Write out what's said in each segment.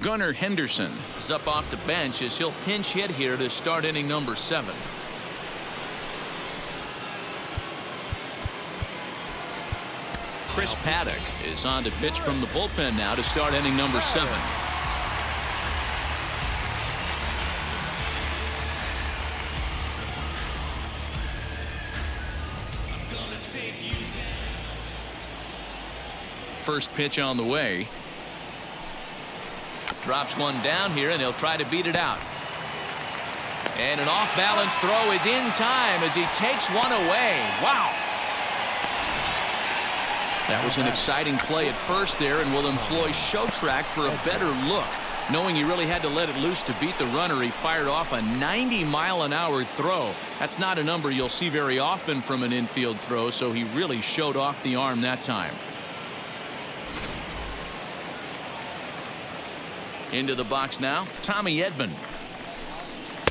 Gunnar Henderson is up off the bench as he'll pinch hit here to start inning number 7. Chris Paddock is on to pitch from the bullpen now to start inning number 7. First pitch on the way. Drops one down here, and he'll try to beat it out. And an off-balance throw is in time as he takes one away. Wow. That was an exciting play at first there, and will employ show track for a better look. Knowing he really had to let it loose to beat the runner, he fired off a 90-mile-an-hour throw. That's not a number you'll see very often from an infield throw, so he really showed off the arm that time. Into the box now, Tommy Edman.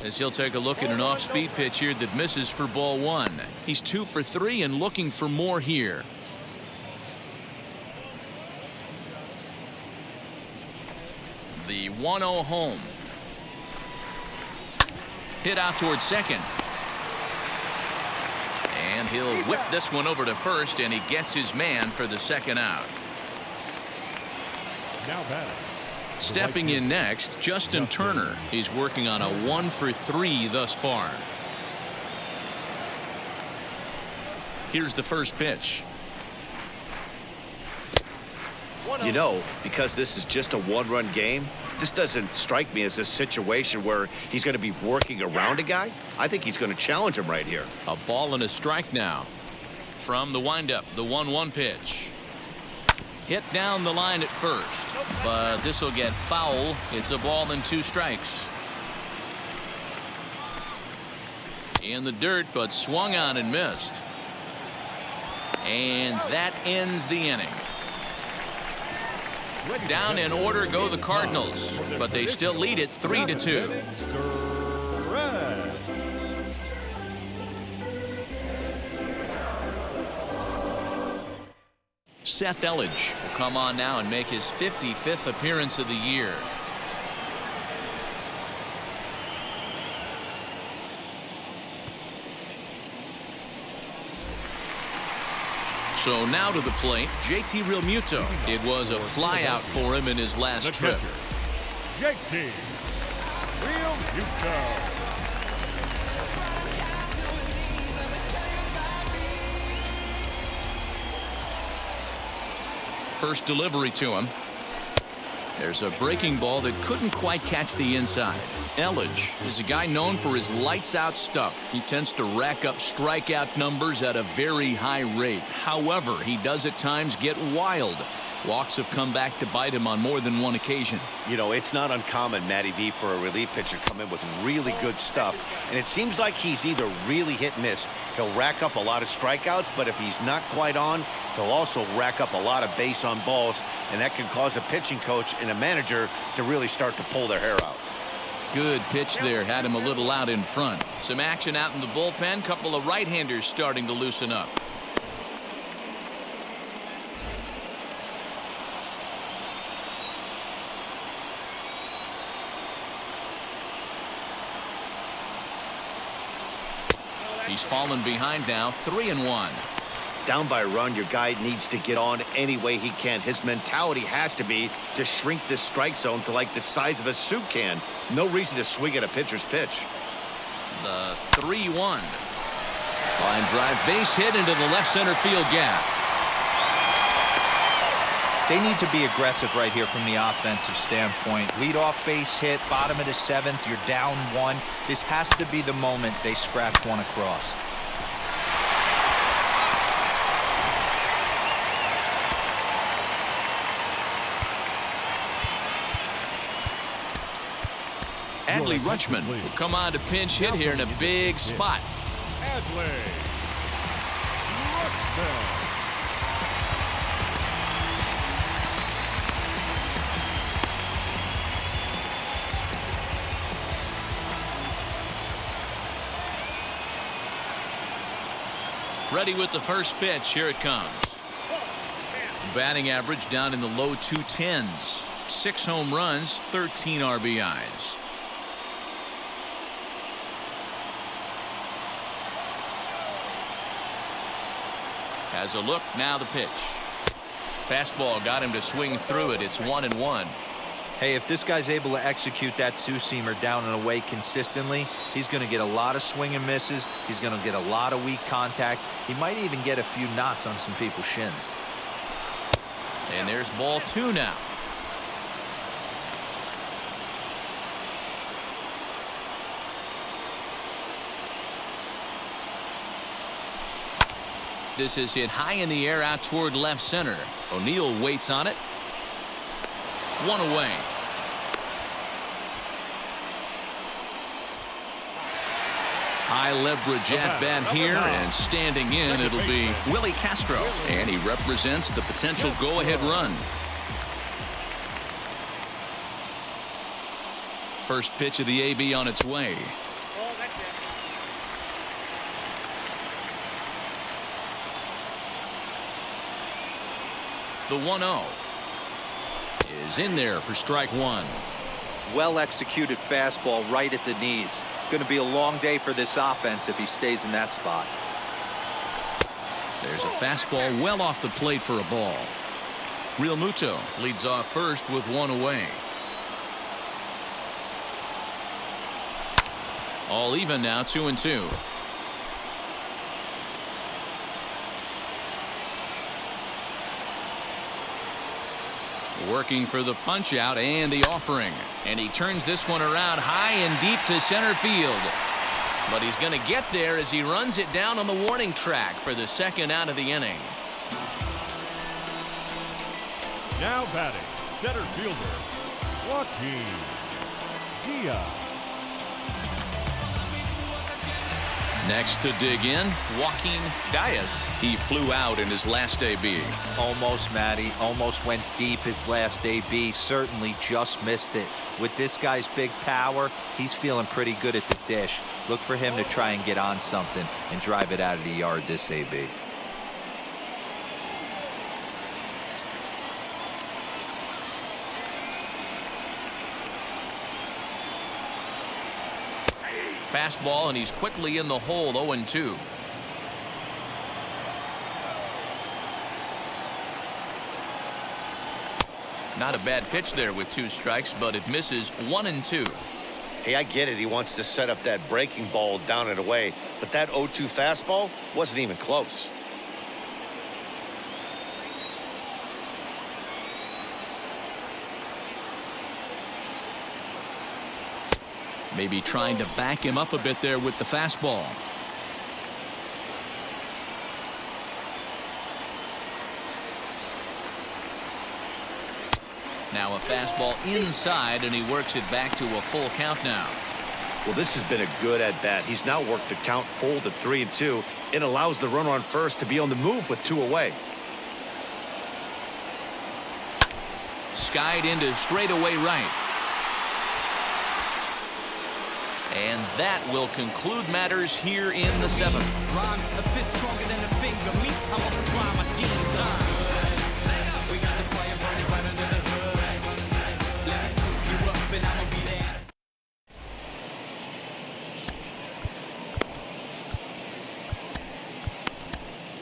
As he'll take a look at an off-speed pitch here that misses for ball 1. He's 2 for 3 and looking for more here. The 1-0 home. Hit out towards second. And he'll whip this one over to first, and he gets his man for the second out. Now batting. Stepping in next, Justin Turner. He's working on a 1 for 3 thus far. Here's the first pitch. You know, because this is just a one-run game, this doesn't strike me as a situation where he's going to be working around a guy. I think he's going to challenge him right here. A ball and a strike now. From the windup, the 1-1 pitch. Hit down the line at first, but this will get foul. It's a ball and 2 strikes. In the dirt, but swung on and missed. And that ends the inning. Down in order go the Cardinals, but they still lead it 3-2. Seth Elledge will come on now and make his 55th appearance of the year. So now to the plate, JT Realmuto. It was a flyout for him in his last trip. JT Realmuto. First delivery to him. There's a breaking ball that couldn't quite catch the inside. Elledge is a guy known for his lights-out stuff. He tends to rack up strikeout numbers at a very high rate. However, he does at times get wild. Walks have come back to bite him on more than one occasion. You know, it's not uncommon, Matty V, for a relief pitcher to come in with really good stuff. And it seems like he's either really hit and miss. He'll rack up a lot of strikeouts, but if he's not quite on, he'll also rack up a lot of base on balls. And that can cause a pitching coach and a manager to really start to pull their hair out. Good pitch there. Had him a little out in front. Some action out in the bullpen. Couple of right-handers starting to loosen up. He's fallen behind now, 3-1. Down by a run, your guy needs to get on any way he can. His mentality has to be to shrink this strike zone to like the size of a soup can. No reason to swing at a pitcher's pitch. The 3-1. Line drive base hit into the left center field gap. They need to be aggressive right here from the offensive standpoint. Lead-off base hit, bottom of the 7th, you're down 1. This has to be the moment they scratch one across. Adley Rutschman will come on to pinch hit here in a big spot. Adley Rutschman. Ready with the first pitch. Here it comes. Batting average down in the low 210s. 6 home runs, 13 RBIs. Has a look. Now the pitch. Fastball got him to swing through it. It's 1-1. Hey, if this guy's able to execute that two-seamer down and away consistently, he's going to get a lot of swing and misses. He's going to get a lot of weak contact. He might even get a few knots on some people's shins. And there's ball 2 now. This is hit high in the air out toward left center. O'Neill waits on it. 1 away. High leverage at bat here, and standing in it'll be Willie Castro, and he represents the potential go-ahead run. First pitch of the AB on its way. The 1-0 is in there for strike 1. Well executed fastball right at the knees. Going to be a long day for this offense if he stays in that spot. There's a fastball well off the plate for a ball. Real Muto leads off first with 1 away. All even now, 2-2. Working for the punch out and the offering, and he turns this one around high and deep to center field, but he's going to get there as he runs it down on the warning track for the second out of the inning. Now batting, center fielder, Joaquin Diaz. Next to dig in, Joaquin Diaz. He flew out in his last AB. Almost, Matty. Almost went deep his last AB. Certainly just missed it. With this guy's big power, he's feeling pretty good at the dish. Look for him to try and get on something and drive it out of the yard this AB. Fastball, and he's quickly in the hole. 0-2. Not a bad pitch there with 2 strikes, but it misses. 1-2. Hey, I get it. He wants to set up that breaking ball down and away, but that 0-2 fastball wasn't even close. Maybe trying to back him up a bit there with the fastball. Now a fastball inside, and he works it back to a full count now. Well, this has been a good at-bat. He's now worked the count full to 3-2. It allows the runner on first to be on the move with 2 away. Skied into straightaway right. And that will conclude matters here in the 7th.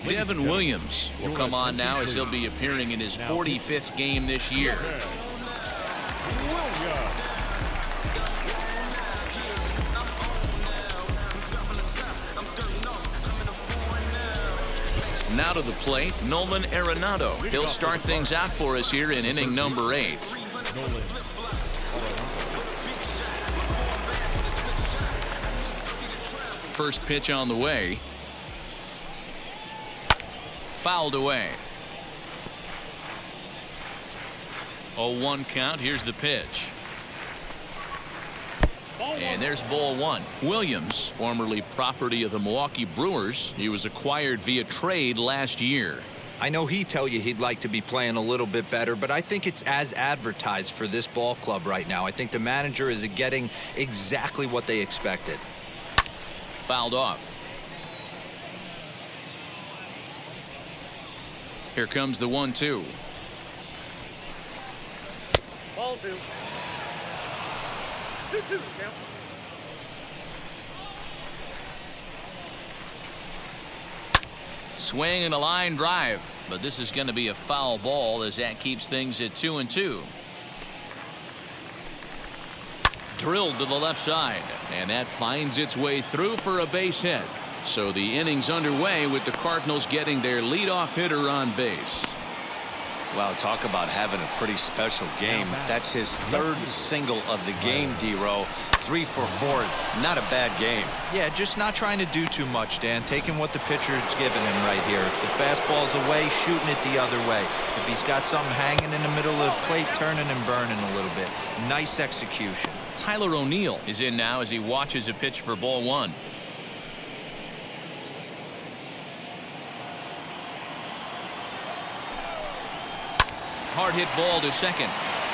Devin Williams will come on now as he'll be appearing in his 45th game this year. Now to the plate, Nolan Arenado. He'll start things out for us here in inning number 8. First pitch on the way. Fouled away. 0-1 count. Here's the pitch. And there's ball 1. Williams, formerly property of the Milwaukee Brewers. He was acquired via trade last year. I know he'd tell you he'd like to be playing a little bit better, but I think it's as advertised for this ball club right now. I think the manager is getting exactly what they expected. Fouled off. Here comes the 1-2. Ball 2. 2-2 count. Swing and a line drive, but this is going to be a foul ball as that keeps things at 2-2. Drilled to the left side, and that finds its way through for a base hit. So the inning's underway with the Cardinals getting their leadoff hitter on base. Wow, talk about having a pretty special game. That's his third single of the game, D-Row. 3 for 4. Not a bad game. Yeah, just not trying to do too much, Dan. Taking what the pitcher's giving him right here. If the fastball's away, shooting it the other way. If he's got something hanging in the middle of the plate, turning and burning a little bit. Nice execution. Tyler O'Neill is in now as he watches a pitch for ball 1. Hard hit ball to second,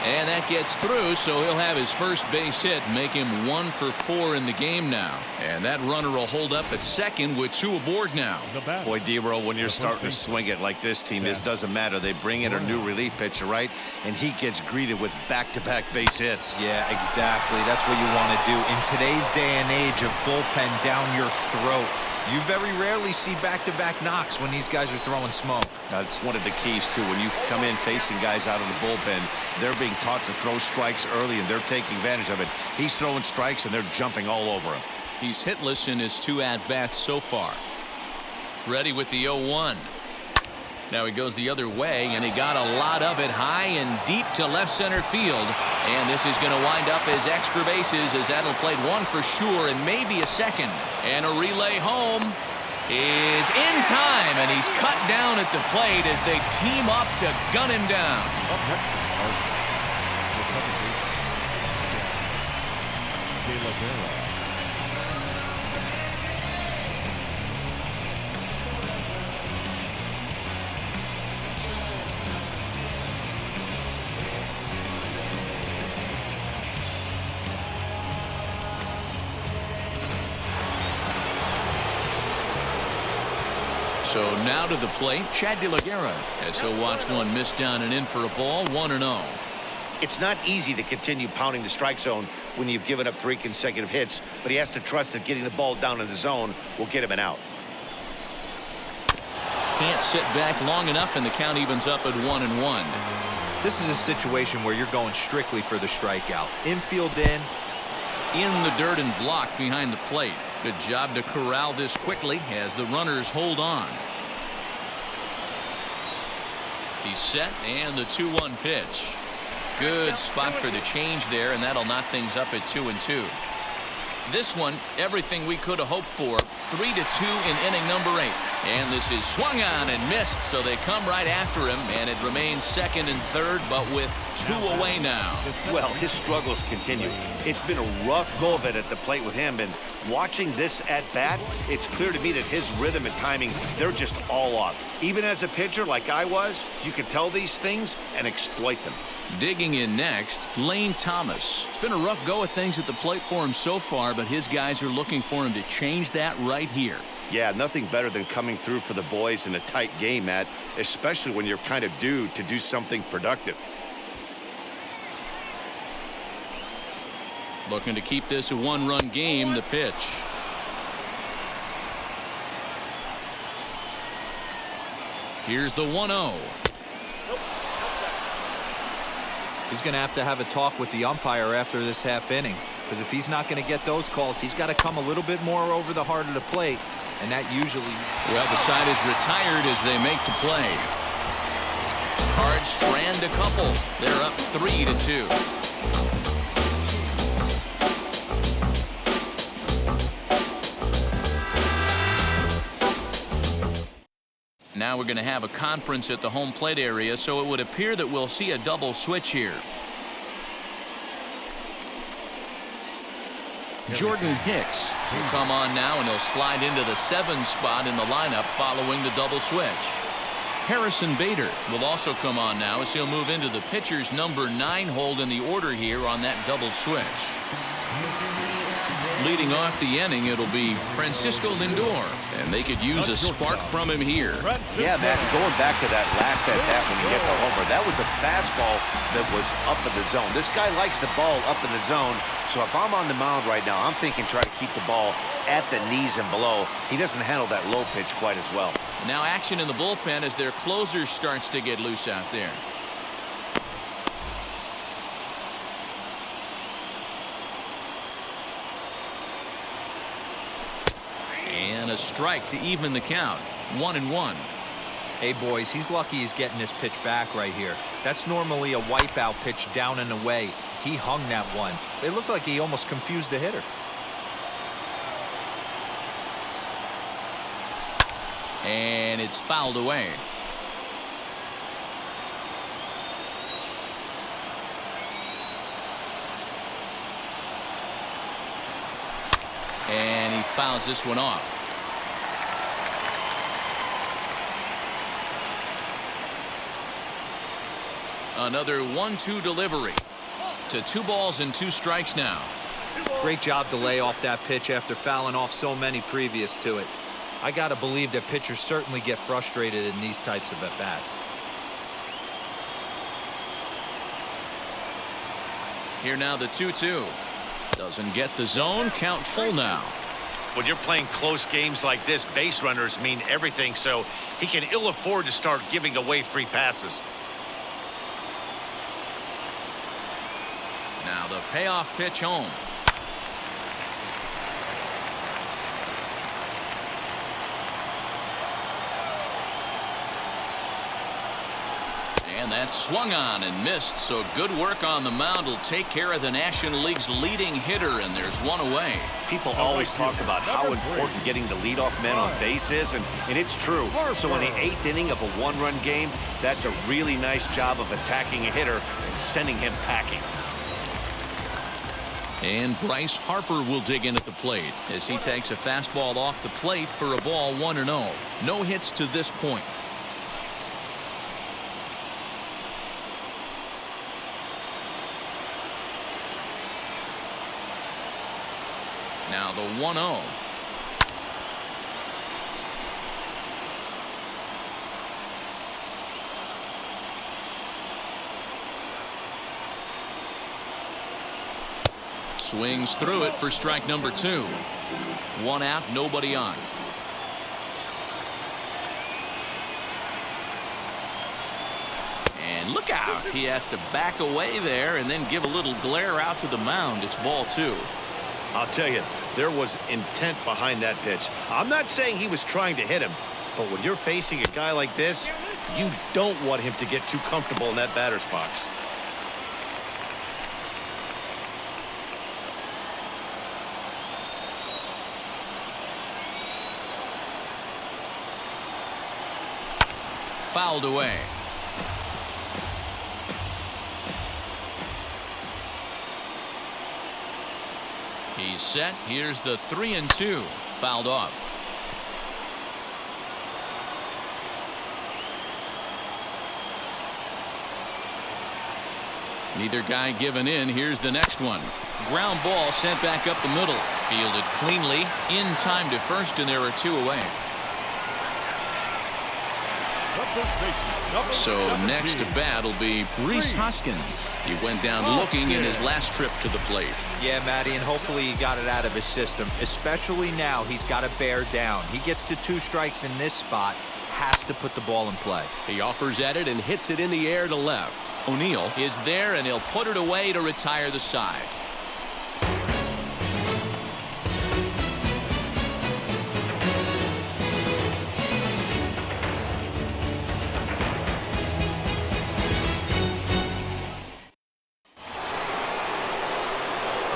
and that gets through, so he'll have his first base hit, make him 1 for 4 in the game now. And that runner will hold up at second with 2 aboard now. Boy, D-Row, when you're starting to swing it like this team is, doesn't matter. They bring in a new relief pitcher, right? And he gets greeted with back-to-back base hits. Yeah, exactly. That's what you want to do. In today's day and age of bullpen down your throat, you very rarely see back-to-back knocks when these guys are throwing smoke. That's one of the keys, too. When you come in facing guys out of the bullpen, they're being taught to throw strikes early, and they're taking advantage of it. He's throwing strikes, and they're jumping all over him. He's hitless in his 2 at-bats so far. Ready with the 0-1. Now he goes the other way, and he got a lot of it high and deep to left center field. And this is going to wind up as extra bases, as that'll play 1 for sure and maybe a second. And a relay home is in time, and he's cut down at the plate as they team up to gun him down. Up next are the 7th De La Vera. So now to the plate, Chad De La Guerra, as he'll watch one miss down and in for a ball, 1-0. It's not easy to continue pounding the strike zone when you've given up 3 consecutive hits, but he has to trust that getting the ball down in the zone will get him an out. Can't sit back long enough, and the count evens up at 1-1. This is a situation where you're going strictly for the strikeout. Infield in the dirt and blocked behind the plate. Good job to corral this quickly as the runners hold on. He's set, and the 2-1 pitch. Good spot for the change there, and that'll knock things up at 2-2. This one, everything we could have hoped for. 3-2 in inning number 8. And this is swung on and missed, so they come right after him, and it remains second and third, but with 2 away now. Well, his struggles continue. It's been a rough go of it at the plate with him, and watching this at bat, it's clear to me that his rhythm and timing, they're just all off. Even as a pitcher like I was, you can tell these things and exploit them. Digging in next, Lane Thomas. It's been a rough go of things at the plate for him so far, but his guys are looking for him to change that right here. Yeah, nothing better than coming through for the boys in a tight game, Matt, especially when you're kind of due to do something productive. Looking to keep this a 1-run game, the pitch. Here's the 1-0. He's going to have a talk with the umpire after this half inning, because if he's not going to get those calls, he's got to come a little bit more over the heart of the plate, and that usually... Well, the side is retired as they make the play. Cards strand a couple. They're up 3-2. Now we're going to have a conference at the home plate area, so it would appear that we'll see a double switch here. Jordan Hicks will come on now, and he'll slide into the 7 spot in the lineup following the double switch. Harrison Bader will also come on now as he'll move into the pitcher's number 9 hold in the order here on that double switch. Leading off the inning, it'll be Francisco Lindor, and they could use a spark from him here. Yeah, Matt, going back to that last at-bat when he hit the homer, that was a fastball that was up in the zone. This guy likes the ball up in the zone, so if I'm on the mound right now, I'm thinking try to keep the ball at the knees and below. He doesn't handle that low pitch quite as well. Now action in the bullpen as their closer starts to get loose out there. And a strike to even the count. 1-1. Hey, boys, he's lucky he's getting this pitch back right here. That's normally a wipeout pitch down and away. He hung that one. It looked like he almost confused the hitter. And it's fouled away. And he fouls this one off. Another 1-2 delivery. To 2 balls and 2 strikes now. Great job to lay off that pitch after fouling off so many previous to it. I got to believe that pitchers certainly get frustrated in these types of at-bats. Here now the 2-2. Doesn't get the zone. Count full now. When you're playing close games like this, base runners mean everything, so he can ill afford to start giving away free passes. Now the payoff pitch home. And that's swung on and missed, so good work on the mound will take care of the National League's leading hitter, and there's one away. People always talk about how important getting the leadoff man on base is, and it's true. So in the 8th inning of a 1-run game, that's a really nice job of attacking a hitter and sending him packing. And Bryce Harper will dig in at the plate as he takes a fastball off the plate for a ball 1-0. No hits to this point. Now the 1-0. Swings through it for strike number 2. 1 out, nobody on. And look out. He has to back away there and then give a little glare out to the mound. It's ball 2. I'll tell you, there was intent behind that pitch. I'm not saying he was trying to hit him, but when you're facing a guy like this, you don't want him to get too comfortable in that batter's box. Fouled away. He's set. Here's the 3-2. Fouled off. Neither guy giving in. Here's the next one. Ground ball sent back up the middle. Fielded cleanly. In time to first, and there are 2 away. So next to bat will be Rhys Hoskins. He went down looking in his last trip to the plate. Yeah, Matty, and hopefully he got it out of his system. Especially now, he's got to bear down. He gets the 2 strikes in this spot. Has to put the ball in play. He offers at it and hits it in the air to left. O'Neill is there, and he'll put it away to retire the side.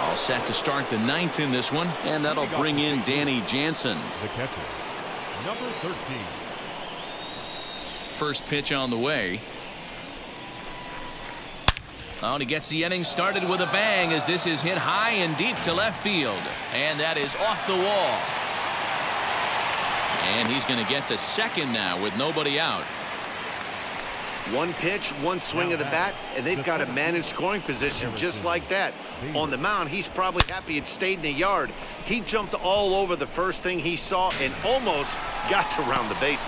All set to start the 9th in this one, and that'll bring in Danny Jansen. The catcher, number 13. First pitch on the way. Oh, and he gets the inning started with a bang as this is hit high and deep to left field. And that is off the wall. And he's going to get to second now with nobody out. One pitch, one swing of the bat, and they've got a man in scoring position just like that. On the mound, he's probably happy it stayed in the yard. He jumped all over the first thing he saw and almost got to round the bases.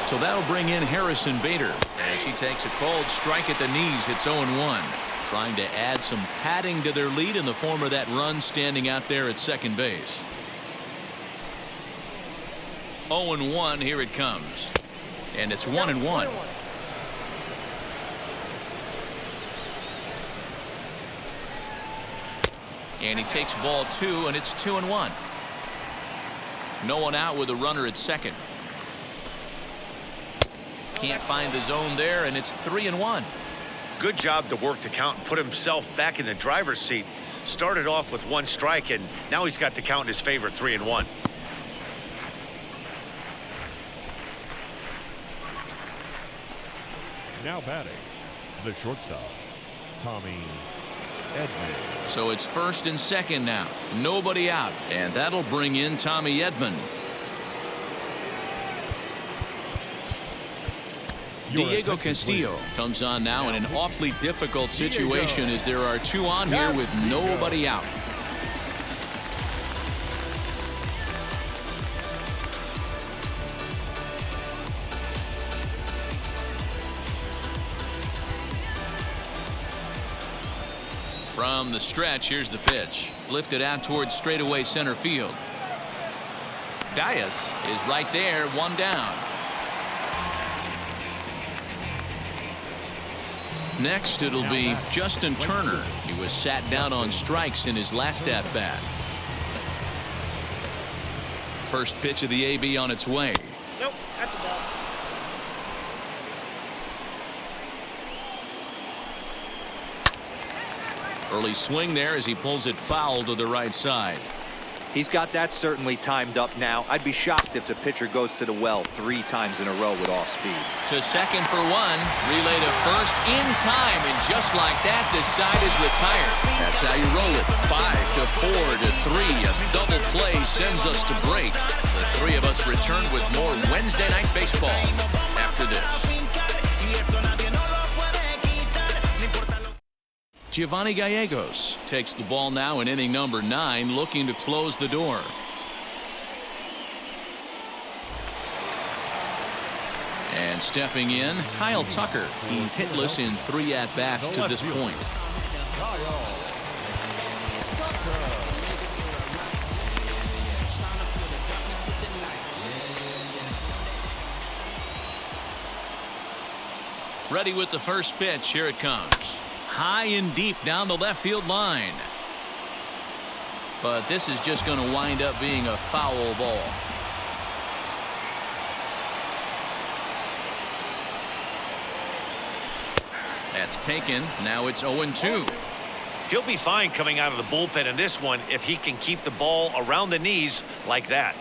So that'll bring in Harrison Bader as he takes a called strike at the knees. It's 0-1. Trying to add some padding to their lead in the form of that run standing out there at second base. 0-1. Here it comes. And it's 1-1. And he takes ball 2, and it's 2-1. No one out with a runner at second. Can't find the zone there, and it's 3-1. Good job to work the count and put himself back in the driver's seat. Started off with one strike, and now he's got the count in his favor, 3-1. Now batting, the shortstop, Tommy Edman. So it's first and second now. Nobody out, and that'll bring in Tommy Edman. Diego Castillo comes on now in an awfully difficult situation as there are two on here with nobody out. From the stretch, here's the pitch. Lifted out towards straightaway center field. Dias is right there, one down. Next, it'll be Justin Turner. He was sat down on strikes in his last at-bat. First pitch of the AB on its way. Nope, that's the ball. Early swing there as he pulls it foul to the right side. He's got that certainly timed up now. I'd be shocked if the pitcher goes to the well 3 times in a row with off speed. To second for one. Relay to first in time. And just like that, this side is retired. That's how you roll it. 5-4 to 3. A double play sends us to break. The three of us return with more Wednesday Night Baseball after this. Giovanni Gallegos takes the ball now in inning number 9, looking to close the door. And stepping in, Kyle Tucker. He's hitless in 3 at-bats to this point. Ready with the first pitch. Here it comes. High and deep down the left field line. But this is just going to wind up being a foul ball. That's taken. Now it's 0-2. He'll be fine coming out of the bullpen in this one if he can keep the ball around the knees like that.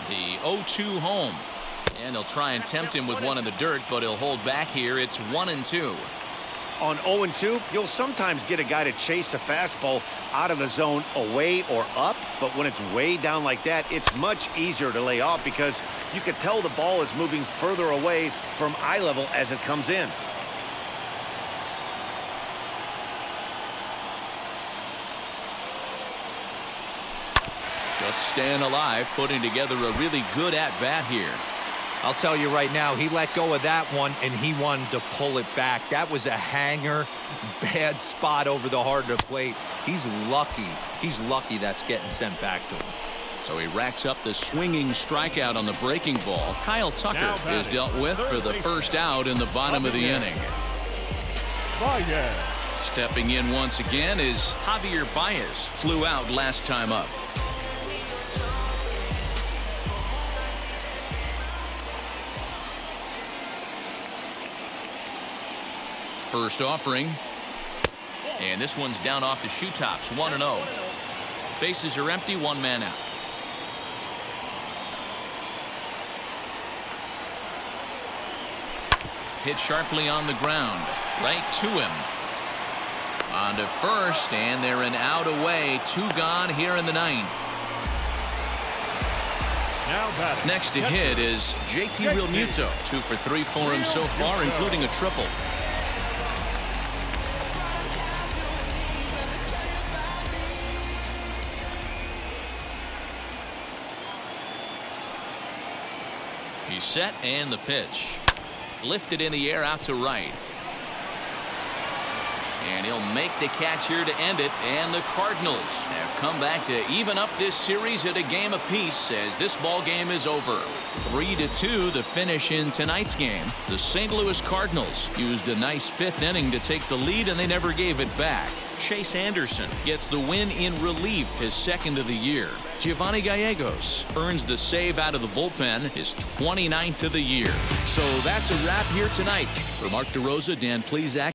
The 0-2 home. And he'll try and tempt him with one in the dirt, but he'll hold back here. It's 1-2. On 0-2, you'll sometimes get a guy to chase a fastball out of the zone away or up, but when it's way down like that, it's much easier to lay off because you can tell the ball is moving further away from eye level as it comes in. Just staying alive, putting together a really good at-bat here. I'll tell you right now, he let go of that one, and he wanted to pull it back. That was a hanger, bad spot over the heart of the plate. He's lucky. He's lucky that's getting sent back to him. So he racks up the swinging strikeout on the breaking ball. Kyle Tucker is dealt with for the first out in the bottom of the inning. Stepping in once again is Javier Baez. Flew out last time up. First offering. And this one's down off the shoe tops. 1-0. Bases are empty. One man out. Hit sharply on the ground. Right to him. On to first, and they're an out away. 2 gone here in the 9th. Now batting. Next to hit is JT Realmuto. 2 for 3 for him so far, including a triple. He's set, and the pitch. Lifted in the air out to right. And he'll make the catch here to end it. And the Cardinals have come back to even up this series at a game apiece as this ball game is over. 3-2 the finish in tonight's game. The St. Louis Cardinals used a nice 5th inning to take the lead, and they never gave it back. Chase Anderson gets the win in relief, his 2nd of the year. Giovanni Gallegos earns the save out of the bullpen, his 29th of the year. So that's a wrap here tonight. For Mark DeRosa, Dan Plezak.